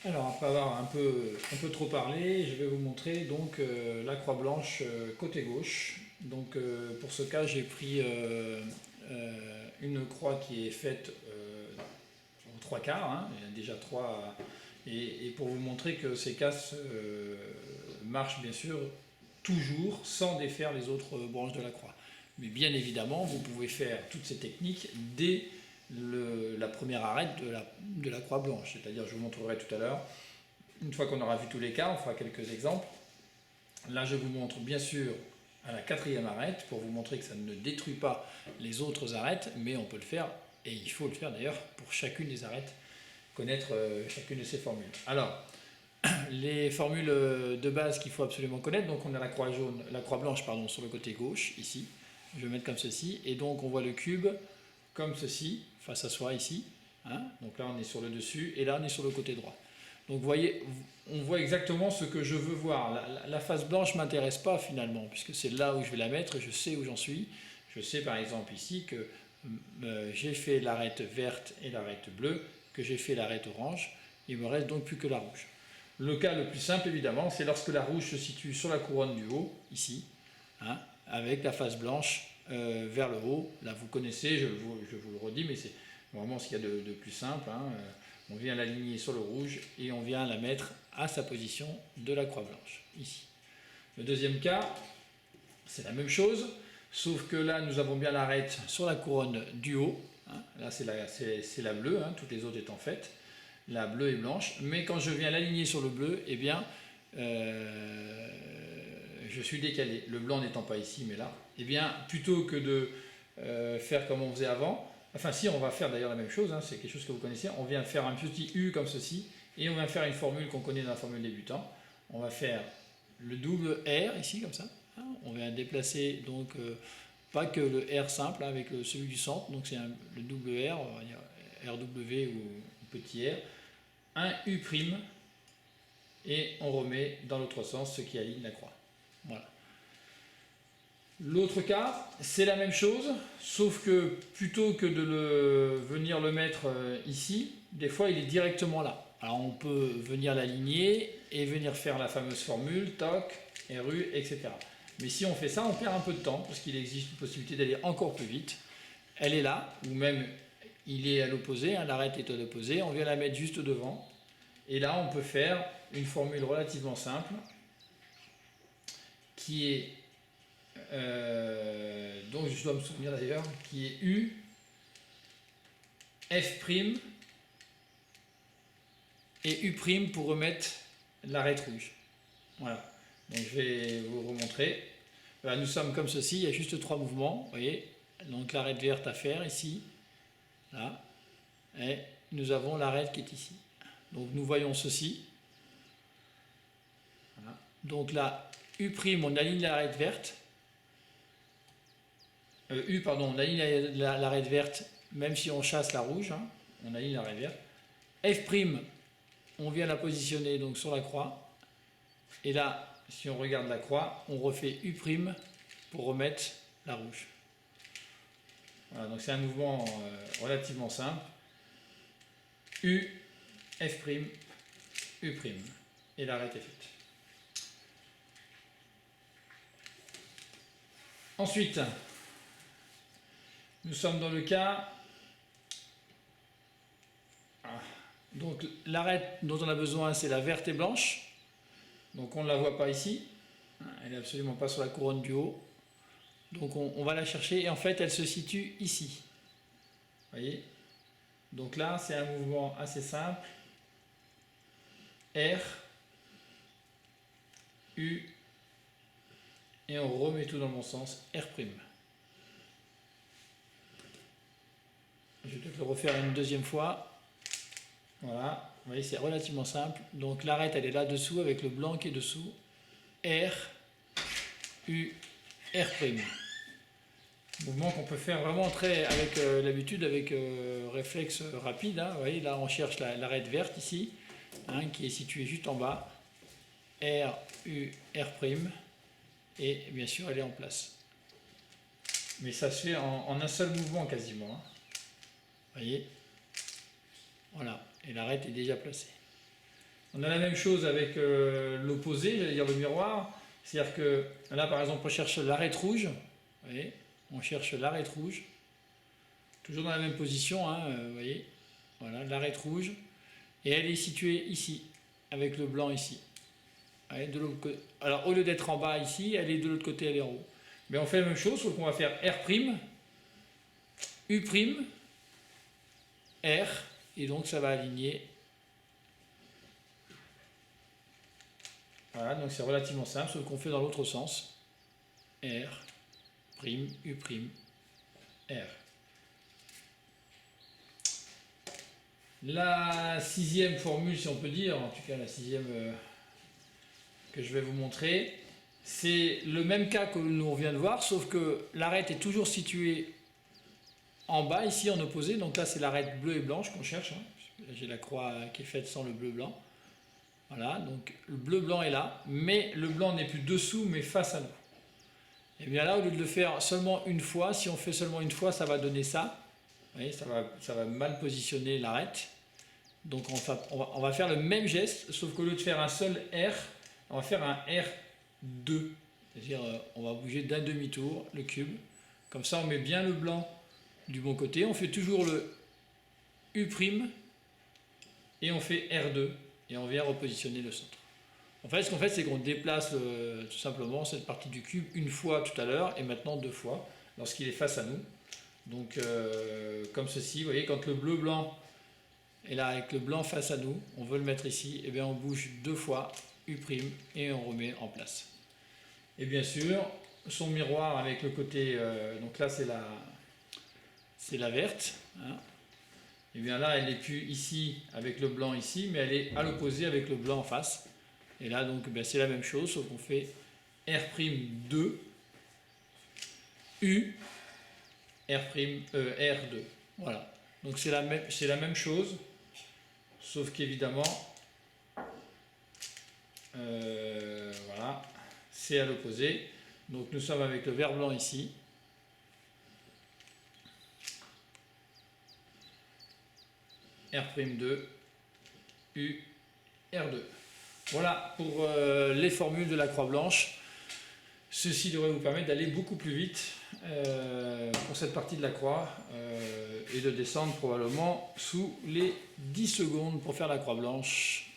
Alors, après avoir un peu trop parlé, je vais vous montrer donc la croix blanche côté gauche. Donc, pour ce cas, j'ai pris une croix qui est faite en trois quarts, hein, il y a déjà trois. Et pour vous montrer que ces casses marchent bien sûr toujours sans défaire les autres branches de la croix. Mais bien évidemment, vous pouvez faire toutes ces techniques dès la première arête de la croix blanche. C'est-à-dire, je vous montrerai tout à l'heure, une fois qu'on aura vu tous les cas, on fera quelques exemples. Là, je vous montre bien sûr à la quatrième arête pour vous montrer que ça ne détruit pas les autres arêtes, mais on peut le faire, et il faut le faire d'ailleurs pour chacune des arêtes, connaître chacune de ces formules. Alors, les formules de base qu'il faut absolument connaître, donc on a la croix jaune, la croix blanche pardon, sur le côté gauche, ici. Je vais mettre comme ceci, et donc on voit le cube comme ceci, face à soi ici. Hein, donc là on est sur le dessus, et là on est sur le côté droit. Donc vous voyez, on voit exactement ce que je veux voir. La face blanche ne m'intéresse pas finalement, puisque c'est là où je vais la mettre, et je sais où j'en suis. Je sais par exemple ici que j'ai fait l'arête verte et l'arête bleue, que j'ai fait l'arête orange, il ne me reste donc plus que la rouge. Le cas le plus simple évidemment, c'est lorsque la rouge se situe sur la couronne du haut, ici, hein, avec la face blanche vers le haut. Là vous connaissez, je vous le redis, mais c'est vraiment ce qu'il y a de plus simple. Hein. On vient l'aligner sur le rouge et on vient la mettre à sa position de la croix blanche, ici. Le deuxième cas, c'est la même chose, sauf que là nous avons bien l'arête sur la couronne du haut. Hein. Là c'est la bleue, hein, toutes les autres étant faites. La bleue et blanche, mais quand je viens l'aligner sur le bleu, eh bien, je suis décalé. Le blanc n'étant pas ici, mais là, eh bien, plutôt que de faire comme on faisait avant, enfin si, on va faire d'ailleurs la même chose, hein, c'est quelque chose que vous connaissez, on vient faire un petit U comme ceci, et on vient faire une formule qu'on connaît dans la formule débutant. On va faire le double R ici, comme ça. Hein, on vient déplacer donc pas que le R simple, hein, avec celui du centre, donc c'est le double R, on va dire RW ou petit r, un U', et on remet dans l'autre sens ce qui aligne la croix. Voilà. L'autre cas, c'est la même chose, sauf que plutôt que de venir le mettre ici, des fois il est directement là. Alors on peut venir l'aligner et venir faire la fameuse formule, TOC, RU, etc. Mais si on fait ça, on perd un peu de temps, parce qu'il existe une possibilité d'aller encore plus vite. Elle est là, ou même il est à l'opposé, hein, l'arête est à l'opposé, on vient la mettre juste devant, et là on peut faire une formule relativement simple, qui est, donc je dois me souvenir d'ailleurs, qui est U, F' et U' pour remettre l'arête rouge. Voilà, donc je vais vous remontrer. Voilà, nous sommes comme ceci, il y a juste trois mouvements, vous voyez, donc l'arête verte à faire ici, là, et nous avons l'arête qui est ici. Donc nous voyons ceci. Voilà. Donc là, U', on aligne l'arête verte. U, pardon, on aligne l'arête verte, même si on chasse la rouge, hein, on aligne l'arête verte. F', on vient la positionner donc sur la croix. Et là, si on regarde la croix, on refait U' pour remettre la rouge. Voilà, donc c'est un mouvement relativement simple. U, F', U'. Et l'arête est faite. Ensuite, nous sommes dans le cas. Donc l'arête dont on a besoin, c'est la verte et blanche. Donc on ne la voit pas ici. Elle n'est absolument pas sur la couronne du haut. Donc on va la chercher et en fait elle se situe ici. Vous voyez? Donc là c'est un mouvement assez simple. R, U, et on remet tout dans le bon sens, R'. Je vais peut-être le refaire une deuxième fois. Voilà, vous voyez c'est relativement simple. Donc l'arête elle est là dessous avec le blanc qui est dessous. R, U, R'. Mouvement qu'on peut faire vraiment très avec l'habitude, avec réflexe rapide. Hein. Vous voyez, là on cherche l'arête verte ici, hein, qui est située juste en bas. R, U, R'. Et bien sûr elle est en place. Mais ça se fait en un seul mouvement quasiment. Hein. Vous voyez? Voilà, et l'arête est déjà placée. On a la même chose avec l'opposé, j'allais dire le miroir. C'est-à-dire que là, par exemple, on cherche l'arête rouge. Vous voyez, on cherche l'arête rouge. Toujours dans la même position, hein, vous voyez. Voilà, l'arête rouge. Et elle est située ici, avec le blanc ici. Ouais, de l'autre côté. Alors, au lieu d'être en bas ici, elle est de l'autre côté, elle est en haut. Mais on fait la même chose, sauf qu'on va faire R', U', R, et donc ça va aligner. Voilà, donc c'est relativement simple, sauf qu'on fait dans l'autre sens. R', U', R. La sixième formule, si on peut dire, en tout cas la sixième que je vais vous montrer, c'est le même cas que nous on vient de voir, sauf que l'arête est toujours située en bas, ici en opposé. Donc là c'est l'arête bleue et blanche qu'on cherche. Hein. J'ai la croix qui est faite sans le bleu-blanc. Voilà, donc le bleu-blanc est là, mais le blanc n'est plus dessous, mais face à nous. Et bien là, au lieu de le faire seulement une fois, si on fait seulement une fois, ça va donner ça. Vous voyez, ça va mal positionner l'arête. Donc on va faire le même geste, sauf qu'au lieu de faire un seul R, on va faire un R2. C'est-à-dire on va bouger d'un demi-tour le cube. Comme ça on met bien le blanc du bon côté. On fait toujours le U' et on fait R2 et on vient repositionner le centre. En fait, ce qu'on fait, c'est qu'on déplace tout simplement cette partie du cube une fois tout à l'heure et maintenant deux fois lorsqu'il est face à nous. Donc comme ceci, vous voyez, quand le bleu-blanc est là avec le blanc face à nous, on veut le mettre ici, et bien on bouge deux fois U' et on remet en place. Et bien sûr, son miroir avec le côté, donc là c'est la verte, hein. Et bien là elle n'est plus ici avec le blanc ici, mais elle est à l'opposé avec le blanc en face. Et là donc c'est la même chose, sauf qu'on fait R'2, U, R2. Voilà. Donc c'est la même chose, sauf qu'évidemment, voilà, c'est à l'opposé. Donc nous sommes avec le vert blanc ici. R'2, U, R2. Voilà pour les formules de la croix blanche. Ceci devrait vous permettre d'aller beaucoup plus vite pour cette partie de la croix et de descendre probablement sous les 10 secondes pour faire la croix blanche.